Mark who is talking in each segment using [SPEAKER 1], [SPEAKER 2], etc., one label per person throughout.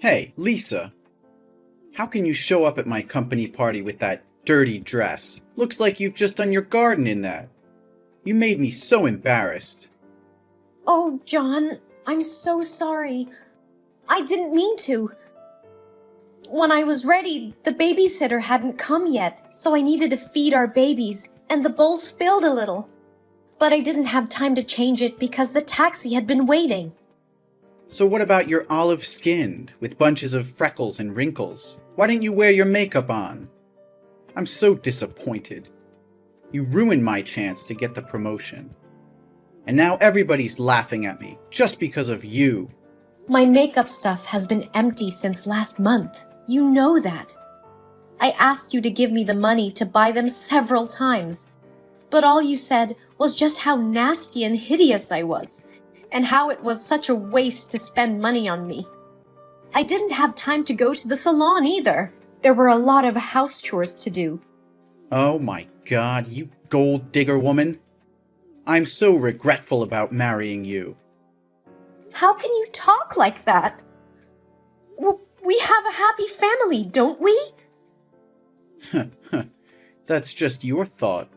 [SPEAKER 1] Hey, Lisa, how can you show up at my company party with that dirty dress? Looks like you've just done your garden in that. You made me so embarrassed.
[SPEAKER 2] Oh, John, I'm so sorry. I didn't mean to. When I was ready, the babysitter hadn't come yet, so I needed to feed our babies, and the bowl spilled a little. But I didn't have time to change it because the taxi had been waiting.
[SPEAKER 1] So what about your olive-skinned, with bunches of freckles and wrinkles? Why didn't you wear your makeup on? I'm so disappointed. You ruined my chance to get the promotion. And now everybody's laughing at me, just because of you.
[SPEAKER 2] My makeup stuff has been empty since last month. You know that. I asked you to give me the money to buy them several times. But all you said was just how nasty and hideous I was, and how it was such a waste to spend money on me. I didn't have time to go to the salon either. There were a lot of house chores to do.
[SPEAKER 1] Oh my God, you gold digger woman. I'm so regretful about marrying you.
[SPEAKER 2] How can you talk like that? We have a happy family, don't we?
[SPEAKER 1] That's just your thought.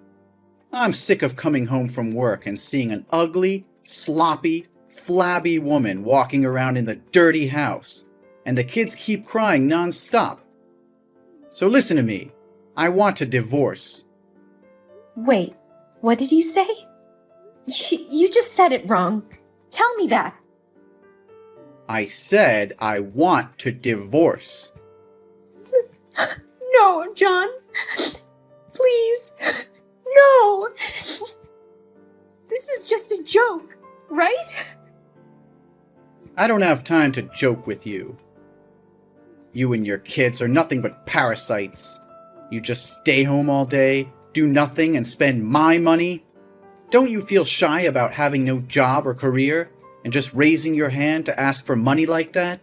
[SPEAKER 1] I'm sick of coming home from work and seeing an ugly, sloppy, flabby woman walking around in the dirty house, and the kids keep crying non-stop. So listen to me. I want a divorce.
[SPEAKER 2] Wait, what did you say? You just said it wrong. Tell me that.
[SPEAKER 1] I said I want to divorce.
[SPEAKER 2] No, John. Please. No. This is just a joke, right?
[SPEAKER 1] I don't have time to joke with you. You and your kids are nothing but parasites. You just stay home all day, do nothing, and spend my money. Don't you feel shy about having no job or career, and just raising your hand to ask for money like that?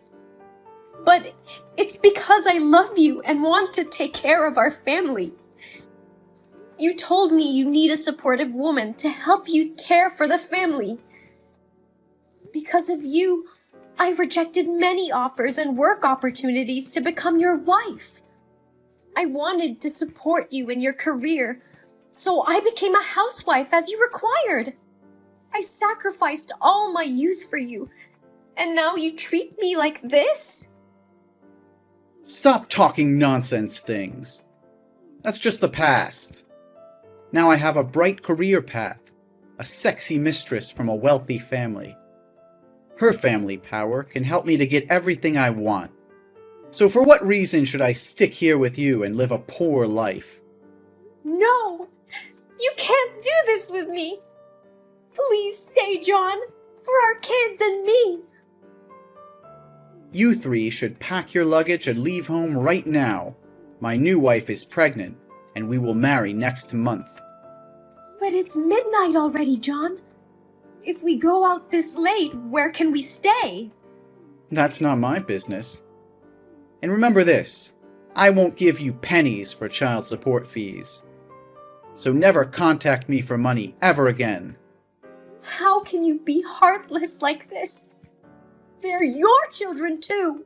[SPEAKER 2] But it's because I love you and want to take care of our family. You told me you need a supportive woman to help you care for the family. Because of you, I rejected many offers and work opportunities to become your wife. I wanted to support you in your career, so I became a housewife as you required. I sacrificed all my youth for you, and now you treat me like this?
[SPEAKER 1] Stop talking nonsense things. That's just the past. Now I have a bright career path, a sexy mistress from a wealthy family. Her family power can help me to get everything I want. So for what reason should I stick here with you and live a poor life?
[SPEAKER 2] No! You can't do this with me! Please stay, John, for our kids and me.
[SPEAKER 1] You three should pack your luggage and leave home right now. My new wife is pregnant, and we will marry next month.
[SPEAKER 2] But it's midnight already, John. If we go out this late, where can we stay?
[SPEAKER 1] That's not my business. And remember this, I won't give you pennies for child support fees. So never contact me for money ever again.
[SPEAKER 2] How can you be heartless like this? They're your children too.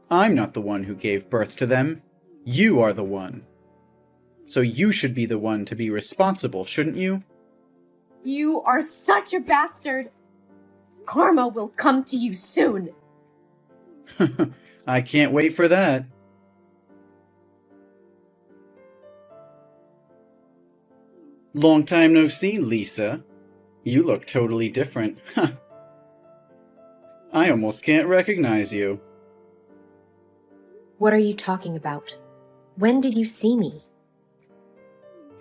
[SPEAKER 1] I'm not the one who gave birth to them. You are the one. So you should be the one to be responsible, shouldn't you?
[SPEAKER 2] You are such a bastard. Karma will come to you soon.
[SPEAKER 1] I can't wait for that. Long time no see, Lisa. You look totally different. I almost can't recognize you.
[SPEAKER 2] What are you talking about? When did you see me?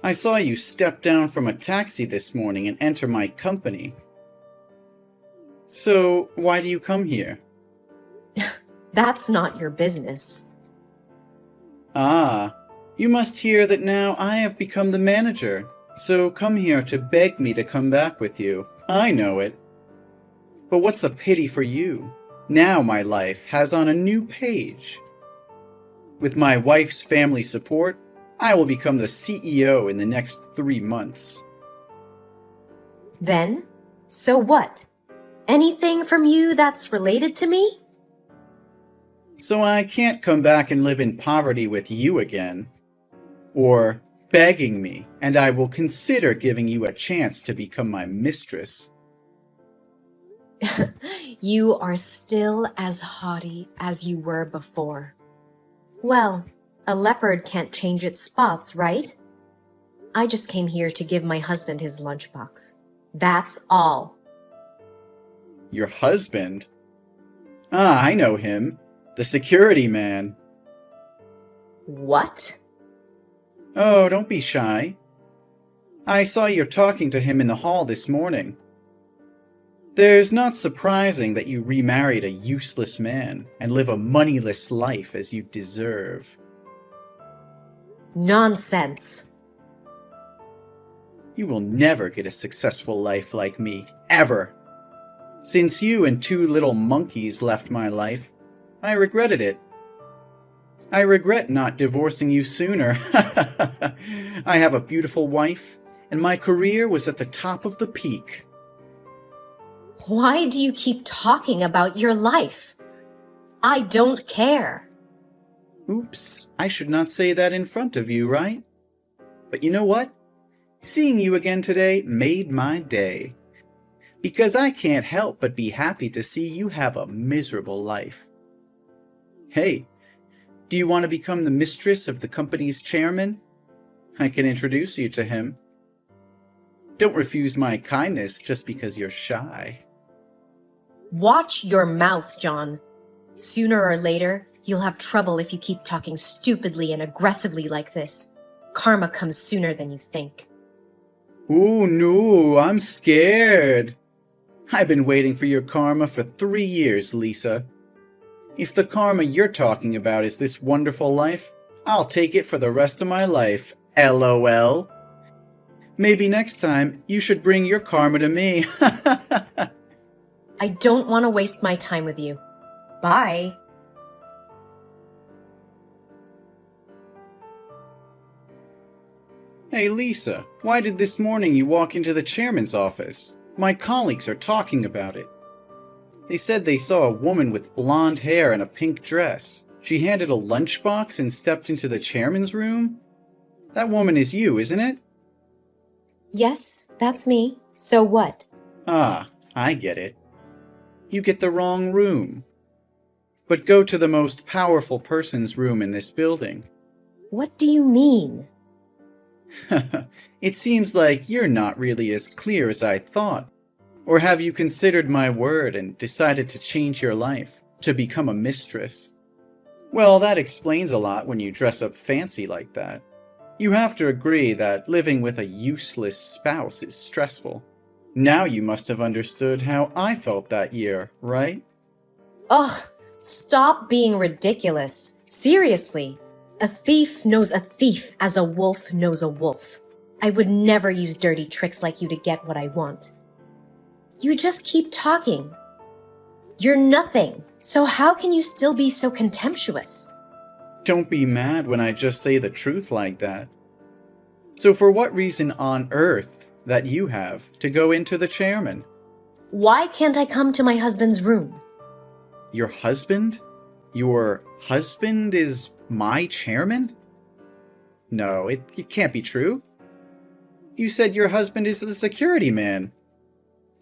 [SPEAKER 1] I saw you step down from a taxi this morning and enter my company. So, why do you come here?
[SPEAKER 2] That's not your business.
[SPEAKER 1] Ah, you must hear that now I have become the manager. So come here to beg me to come back with you. I know it. But what's a pity for you? Now my life has on a new page. With my wife's family support, I will become the CEO in the next 3 months.
[SPEAKER 2] Then? So what? Anything from you that's related to me?
[SPEAKER 1] So I can't come back and live in poverty with you again. Or begging me, and I will consider giving you a chance to become my mistress.
[SPEAKER 2] You are still as haughty as you were before. Well, a leopard can't change its spots, right? I just came here to give my husband his lunchbox. That's all.
[SPEAKER 1] Your husband? Ah, I know him. The security man.
[SPEAKER 2] What?
[SPEAKER 1] Oh, don't be shy. I saw you talking to him in the hall this morning. There's not surprising that you remarried a useless man and live a moneyless life as you deserve.
[SPEAKER 2] Nonsense.
[SPEAKER 1] You will never get a successful life like me, ever. Since you and 2 little monkeys left my life, I regretted it. I regret not divorcing you sooner. I have a beautiful wife, and my career was at the top of the peak.
[SPEAKER 2] Why do you keep talking about your life? I don't care.
[SPEAKER 1] Oops, I should not say that in front of you, right? But you know what? Seeing you again today made my day. Because I can't help but be happy to see you have a miserable life. Hey, do you want to become the mistress of the company's chairman? I can introduce you to him. Don't refuse my kindness just because you're shy.
[SPEAKER 2] Watch your mouth, John. Sooner or later, you'll have trouble if you keep talking stupidly and aggressively like this. Karma comes sooner than you think.
[SPEAKER 1] Ooh, no, I'm scared. I've been waiting for your karma for 3 years, Lisa. If the karma you're talking about is this wonderful life, I'll take it for the rest of my life, LOL. Maybe next time you should bring your karma to me.
[SPEAKER 2] I don't want to waste my time with you. Bye.
[SPEAKER 1] Hey Lisa, why did this morning you walk into the chairman's office? My colleagues are talking about it. They said they saw a woman with blonde hair and a pink dress. She handed a lunchbox and stepped into the chairman's room? That woman is you, isn't it?
[SPEAKER 2] Yes, that's me. So what?
[SPEAKER 1] Ah, I get it. You get the wrong room. But go to the most powerful person's room in this building.
[SPEAKER 2] What do you mean?
[SPEAKER 1] It seems like you're not really as clear as I thought. Or have you considered my word and decided to change your life, to become a mistress? Well, that explains a lot when you dress up fancy like that. You have to agree that living with a useless spouse is stressful. Now you must have understood how I felt that year, right?
[SPEAKER 2] Ugh, stop being ridiculous. Seriously. A thief knows a thief as a wolf knows a wolf. I would never use dirty tricks like you to get what I want. You just keep talking. You're nothing, so how can you still be so contemptuous?
[SPEAKER 1] Don't be mad when I just say the truth like that. So for what reason on earth that you have to go into the chairman?
[SPEAKER 2] Why can't I come to my husband's room?
[SPEAKER 1] Your husband? Your husband is my chairman? No, it can't be true. You said your husband is the security man.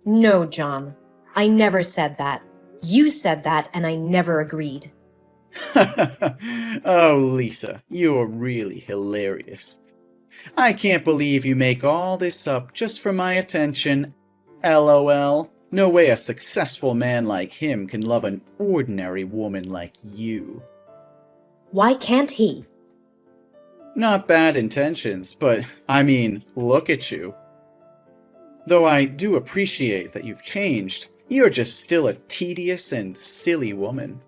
[SPEAKER 2] No, John. I never said that. You said that, and I never agreed.
[SPEAKER 1] Oh, Lisa, you're really hilarious. I can't believe you make all this up just for my attention. LOL. No way a successful man like him can love an ordinary woman like you.
[SPEAKER 2] Why can't he?
[SPEAKER 1] Not bad intentions, but I mean, look at you. Though I do appreciate that you've changed, you're just still a tedious and silly woman.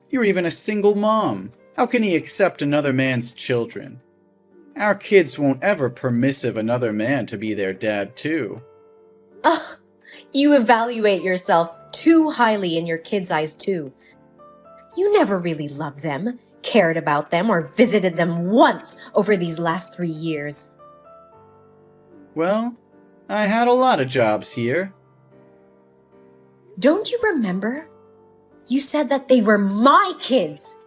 [SPEAKER 1] You're even a single mom. How can he accept another man's children? Our kids won't ever permissive another man to be their dad too.
[SPEAKER 2] Ugh, you evaluate yourself too highly in your kids' eyes too. You never really loved them, cared about them, or visited them once over these last 3 years.
[SPEAKER 1] Well, I had a lot of jobs here.
[SPEAKER 2] Don't you remember? You said that they were my kids.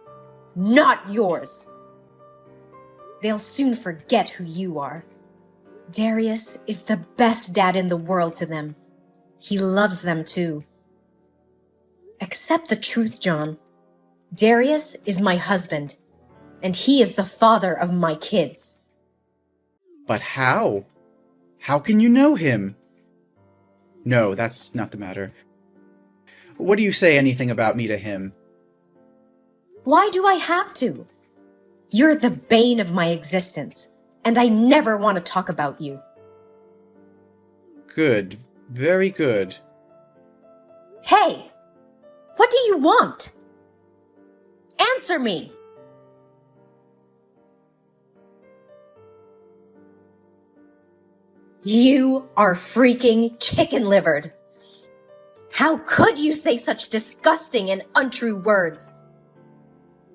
[SPEAKER 2] not yours. They'll soon forget who you are. Darius is the best dad in the world to them. He loves them too. Accept the truth, John. Darius is my husband, and he is the father of my kids.
[SPEAKER 1] But how? How can you know him? No, that's not the matter. What do you say anything about me to him?
[SPEAKER 2] Why do I have to? You're the bane of my existence, and I never want to talk about you.
[SPEAKER 1] Good. Very good.
[SPEAKER 2] Hey! What do you want? Answer me! You are freaking chicken-livered. How could you say such disgusting and untrue words?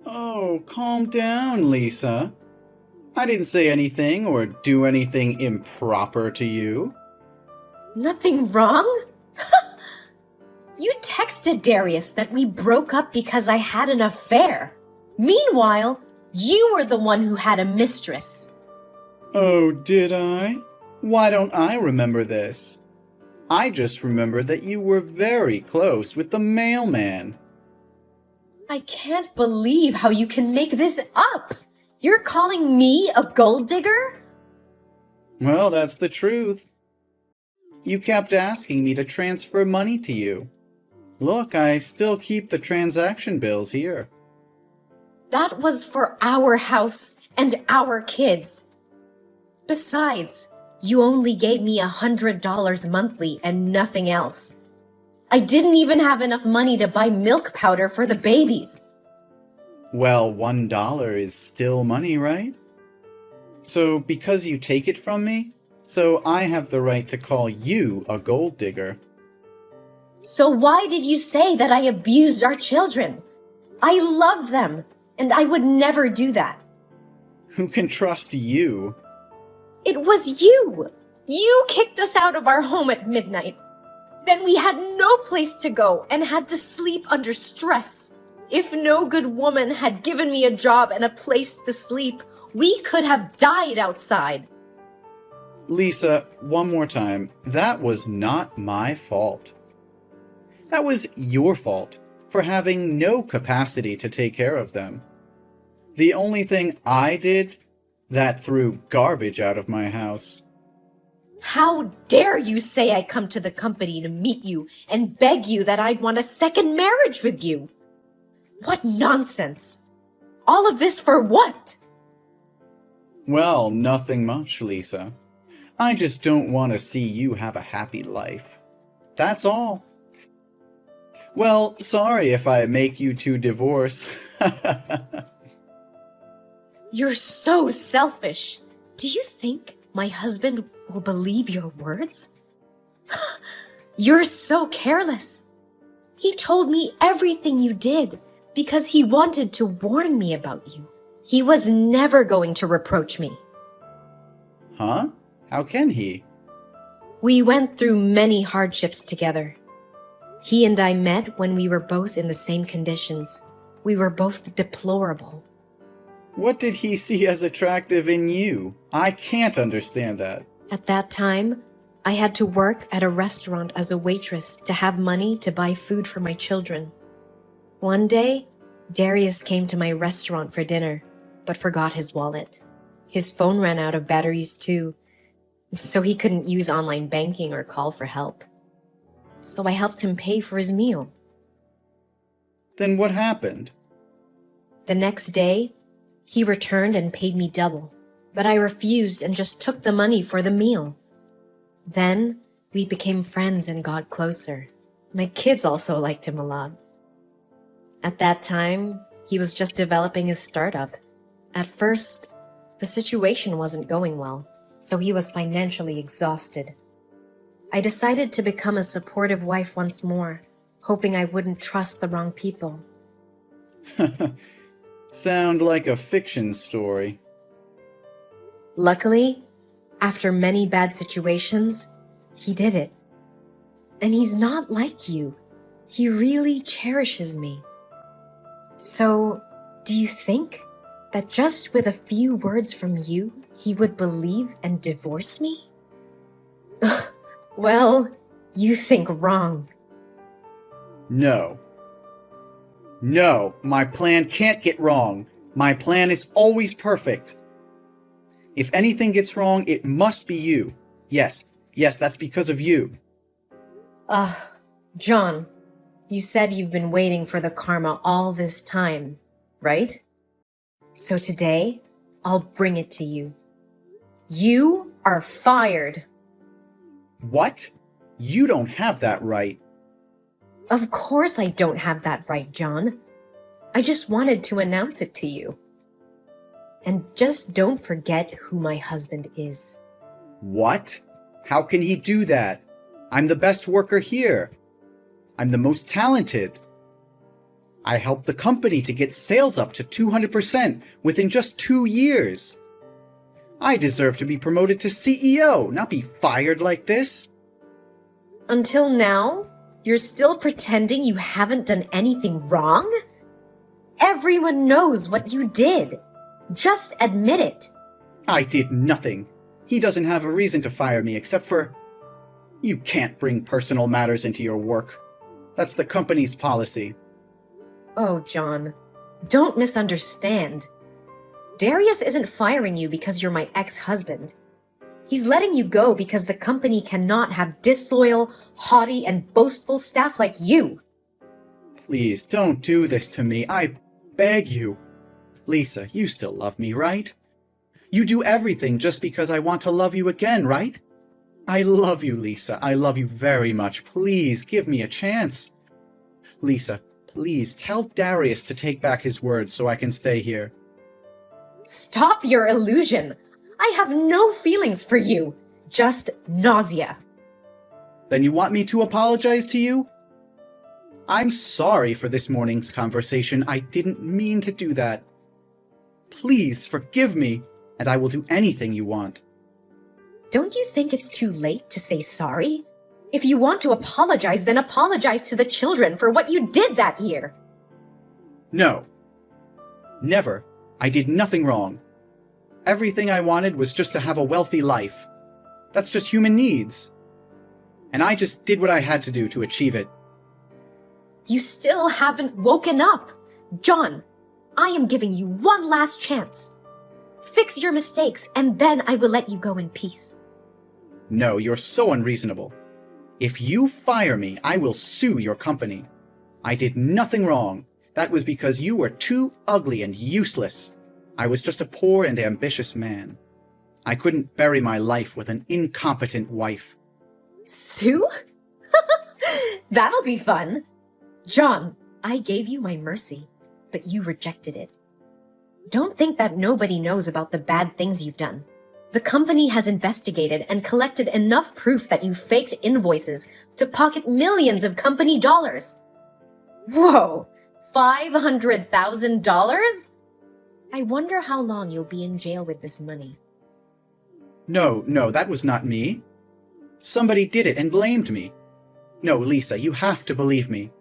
[SPEAKER 1] Oh, calm down, Lisa. I didn't say anything or do anything improper to you.
[SPEAKER 2] Nothing wrong? You texted Darius that we broke up because I had an affair. Meanwhile, you were the one who had a mistress.
[SPEAKER 1] Oh, did I? Why don't I remember this? I just remembered that you were very close with the mailman.
[SPEAKER 2] I can't believe how you can make this up. You're calling me a gold digger?
[SPEAKER 1] Well, that's the truth. You kept asking me to transfer money to you. Look, I still keep the transaction bills here.
[SPEAKER 2] That was for our house and our kids. Besides, you only gave me $100 monthly and nothing else. I didn't even have enough money to buy milk powder for the babies.
[SPEAKER 1] Well, $1 is still money, right? So because you take it from me, so I have the right to call you a gold digger.
[SPEAKER 2] So why did you say that I abused our children? I love them, and I would never do that.
[SPEAKER 1] Who can trust you?
[SPEAKER 2] It was you! You kicked us out of our home at midnight. Then we had no place to go and had to sleep under stress. If no good woman had given me a job and a place to sleep, we could have died outside.
[SPEAKER 1] Lisa, one more time. That was not my fault. That was your fault for having no capacity to take care of them. The only thing I did, that threw garbage out of my house.
[SPEAKER 2] How dare you say I come to the company to meet you and beg you that I'd want a second marriage with you? What nonsense! All of this for what?
[SPEAKER 1] Well, nothing much, Lisa. I just don't want to see you have a happy life. That's all. Well, sorry if I make you two divorce.
[SPEAKER 2] You're so selfish. Do you think my husband will believe your words? You're so careless. He told me everything you did because he wanted to warn me about you. He was never going to reproach me.
[SPEAKER 1] Huh? How can he?
[SPEAKER 2] We went through many hardships together. He and I met when we were both in the same conditions. We were both deplorable.
[SPEAKER 1] What did he see as attractive in you? I can't understand that.
[SPEAKER 2] At that time, I had to work at a restaurant as a waitress to have money to buy food for my children. One day, Darius came to my restaurant for dinner, but forgot his wallet. His phone ran out of batteries too, so he couldn't use online banking or call for help. So I helped him pay for his meal.
[SPEAKER 1] Then what happened?
[SPEAKER 2] The next day, he returned and paid me double, but I refused and just took the money for the meal. Then, we became friends and got closer. My kids also liked him a lot. At that time, he was just developing his startup. At first, the situation wasn't going well, so he was financially exhausted. I decided to become a supportive wife once more, hoping I wouldn't trust the wrong people.
[SPEAKER 1] Sound like a fiction story.
[SPEAKER 2] Luckily, after many bad situations, he did it. And he's not like you. He really cherishes me. So,
[SPEAKER 3] Do you think that just with a few words from you, he would believe and divorce me? Well, you think wrong.
[SPEAKER 1] No. No, my plan can't get wrong. My plan is always perfect. If anything gets wrong, it must be you. Yes, that's because of you.
[SPEAKER 3] John, you said you've been waiting for the karma all this time, right? So today, I'll bring it to you. You are fired.
[SPEAKER 1] What? You don't have that right.
[SPEAKER 3] Of course I don't have that right, John. I just wanted to announce it to you. And just don't forget who my husband is.
[SPEAKER 1] What? How can he do that? I'm the best worker here. I'm the most talented. I helped the company to get sales up to 200% within just 2 years. I deserve to be promoted to CEO, not be fired like this.
[SPEAKER 3] Until now, you're still pretending you haven't done anything wrong? Everyone knows what you did. Just admit it.
[SPEAKER 1] I did nothing. He doesn't have a reason to fire me except for... You can't bring personal matters into your work. That's the company's policy.
[SPEAKER 3] Oh, John, don't misunderstand. Darius isn't firing you because you're my ex-husband. He's letting you go because the company cannot have disloyal, haughty, and boastful staff like you.
[SPEAKER 1] Please, don't do this to me. I beg you. Lisa, you still love me, right? You do everything just because I want to love you again, right? I love you, Lisa. I love you very much. Please, give me a chance. Lisa, please tell Darius to take back his words so I can stay here.
[SPEAKER 3] Stop your illusion. I have no feelings for you. Just nausea.
[SPEAKER 1] Then you want me to apologize to you? I'm sorry for this morning's conversation. I didn't mean to do that. Please forgive me, and I will do anything you want.
[SPEAKER 3] Don't you think it's too late to say sorry? If you want to apologize, then apologize to the children for what you did that year.
[SPEAKER 1] No. Never. I did nothing wrong. Everything I wanted was just to have a wealthy life. That's just human needs. And I just did what I had to do to achieve it.
[SPEAKER 3] You still haven't woken up. John, I am giving you one last chance. Fix your mistakes, and then I will let you go in peace.
[SPEAKER 1] No, you're so unreasonable. If you fire me, I will sue your company. I did nothing wrong. That was because you were too ugly and useless. I was just a poor and ambitious man. I couldn't bury my life with an incompetent wife.
[SPEAKER 3] Sue? That'll be fun. John, I gave you my mercy, but you rejected it. Don't think that nobody knows about the bad things you've done. The company has investigated and collected enough proof that you faked invoices to pocket millions of company dollars. Whoa, $500,000? I wonder how long you'll be in jail with this money.
[SPEAKER 1] No, that was not me. Somebody did it and blamed me. No, Lisa, you have to believe me.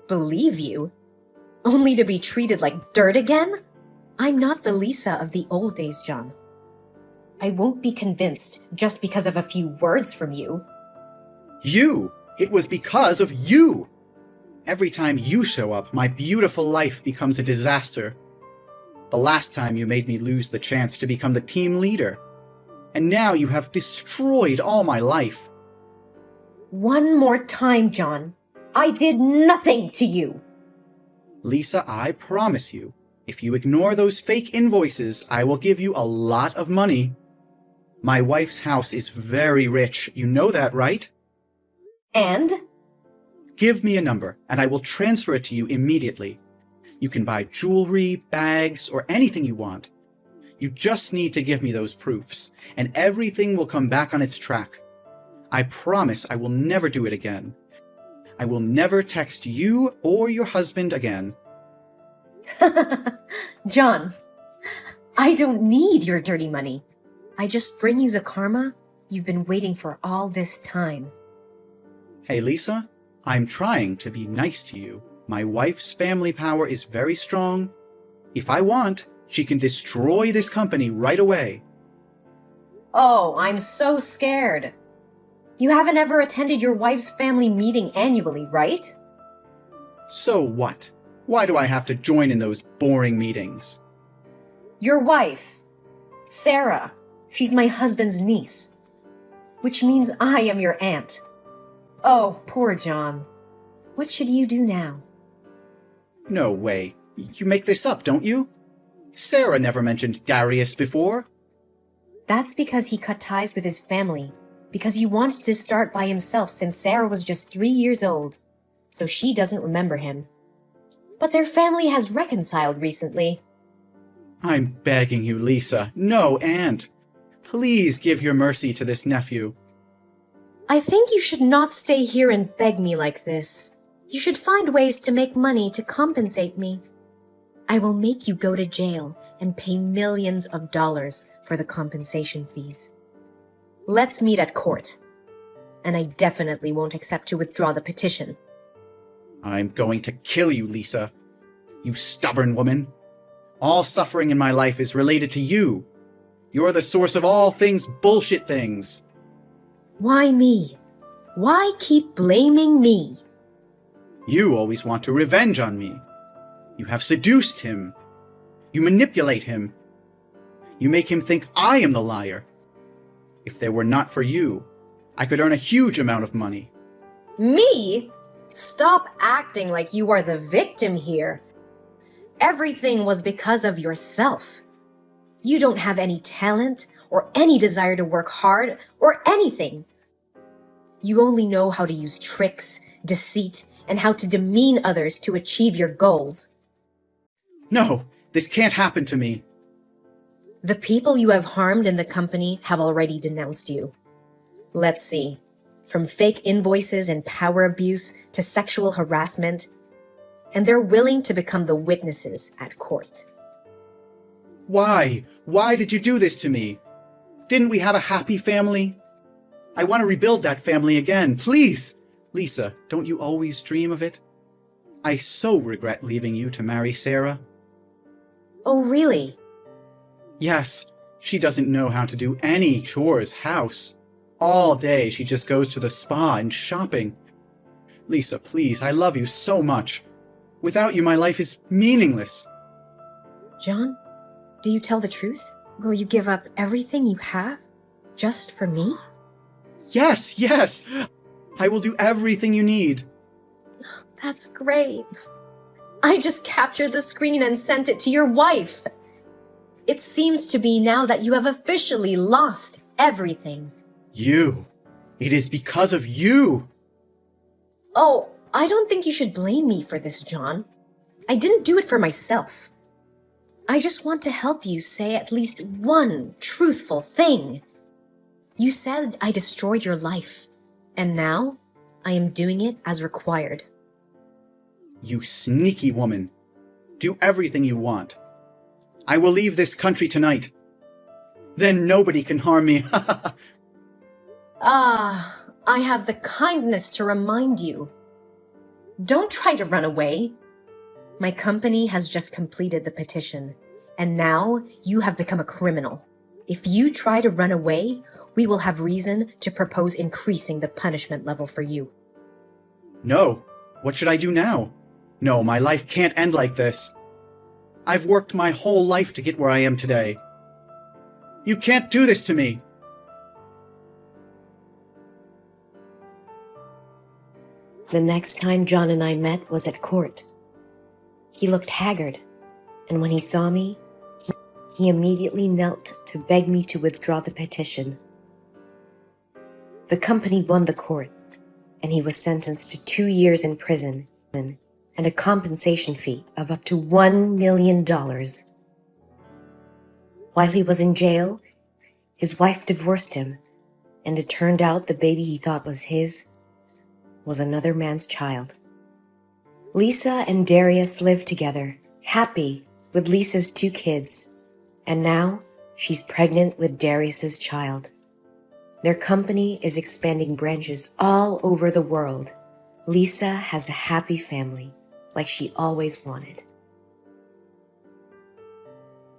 [SPEAKER 3] Believe you? Only to be treated like dirt again? I'm not the Lisa of the old days, John. I won't be convinced just because of a few words from you.
[SPEAKER 1] You! It was because of you! Every time you show up, my beautiful life becomes a disaster. The last time you made me lose the chance to become the team leader. And now you have destroyed all my life.
[SPEAKER 3] One more time, John. I did nothing to you.
[SPEAKER 1] Lisa, I promise you, if you ignore those fake invoices, I will give you a lot of money. My wife's house is very rich. You know that, right?
[SPEAKER 3] And?
[SPEAKER 1] Give me a number, and I will transfer it to you immediately. You can buy jewelry, bags, or anything you want. You just need to give me those proofs, and everything will come back on its track. I promise I will never do it again. I will never text you or your husband again.
[SPEAKER 3] John, I don't need your dirty money. I just bring you the karma you've been waiting for all this time.
[SPEAKER 1] Hey, Lisa, I'm trying to be nice to you. My wife's family power is very strong. If I want, she can destroy this company right away.
[SPEAKER 3] Oh, I'm so scared. You haven't ever attended your wife's family meeting annually, right?
[SPEAKER 1] So what? Why do I have to join in those boring meetings?
[SPEAKER 3] Your wife, Sarah, she's my husband's niece, which means I am your aunt. Oh, poor John. What should you do now?
[SPEAKER 1] No way. You make this up, don't you? Sarah never mentioned Darius before.
[SPEAKER 3] That's because he cut ties with his family, because he wanted to start by himself since Sarah was just 3 years old, so she doesn't remember him. But their family has reconciled recently.
[SPEAKER 1] I'm begging you, Lisa. No, Aunt. Please give your mercy to this nephew.
[SPEAKER 3] I think you should not stay here and beg me like this. You should find ways to make money to compensate me. I will make you go to jail and pay millions of dollars for the compensation fees. Let's meet at court. And I definitely won't accept to withdraw the petition.
[SPEAKER 1] I'm going to kill you, Lisa. You stubborn woman. All suffering in my life is related to you. You're the source of all things bullshit things.
[SPEAKER 3] Why me? Why keep blaming me?
[SPEAKER 1] You always want to revenge on me. You have seduced him. You manipulate him. You make him think I am the liar. If they were not for you, I could earn a huge amount of money.
[SPEAKER 3] Me? Stop acting like you are the victim here. Everything was because of yourself. You don't have any talent or any desire to work hard or anything. You only know how to use tricks, deceit, and how to demean others to achieve your goals.
[SPEAKER 1] No, this can't happen to me.
[SPEAKER 3] The people you have harmed in the company have already denounced you. Let's see. From fake invoices and power abuse to sexual harassment, and they're willing to become the witnesses at court.
[SPEAKER 1] Why? Why did you do this to me? Didn't we have a happy family? I want to rebuild that family again, please! Lisa, don't you always dream of it? I so regret leaving you to marry Sarah.
[SPEAKER 3] Oh, really?
[SPEAKER 1] Yes, she doesn't know how to do any chores, house. All day she just goes to the spa and shopping. Lisa, please, I love you so much. Without you, my life is meaningless.
[SPEAKER 3] John, do you tell the truth? Will you give up everything you have just for me?
[SPEAKER 1] Yes, yes! I will do everything you need.
[SPEAKER 3] That's great. I just captured the screen and sent it to your wife. It seems to be now that you have officially lost everything.
[SPEAKER 1] You. It is because of you.
[SPEAKER 3] Oh, I don't think you should blame me for this, John. I didn't do it for myself. I just want to help you say at least one truthful thing. You said I destroyed your life, and now I am doing it as required.
[SPEAKER 1] You sneaky woman. Do everything you want. I will leave this country tonight. Then nobody can harm me.
[SPEAKER 3] I have the kindness to remind you. Don't try to run away. My company has just completed the petition, and now you have become a criminal. If you try to run away, we will have reason to propose increasing the punishment level for you.
[SPEAKER 1] No. What should I do now? No, my life can't end like this. I've worked my whole life to get where I am today. You can't do this to me.
[SPEAKER 3] The next time John and I met was at court. He looked haggard, and when he saw me, he immediately knelt to beg me to withdraw the petition. The company won the court, and he was sentenced to 2 years in prison and a compensation fee of up to $1 million. While he was in jail, his wife divorced him, and it turned out the baby he thought was his was another man's child. Lisa and Darius lived together, happy with Lisa's 2 kids, and now she's pregnant with Darius's child. Their company is expanding branches all over the world. Lisa has a happy family, like she always wanted.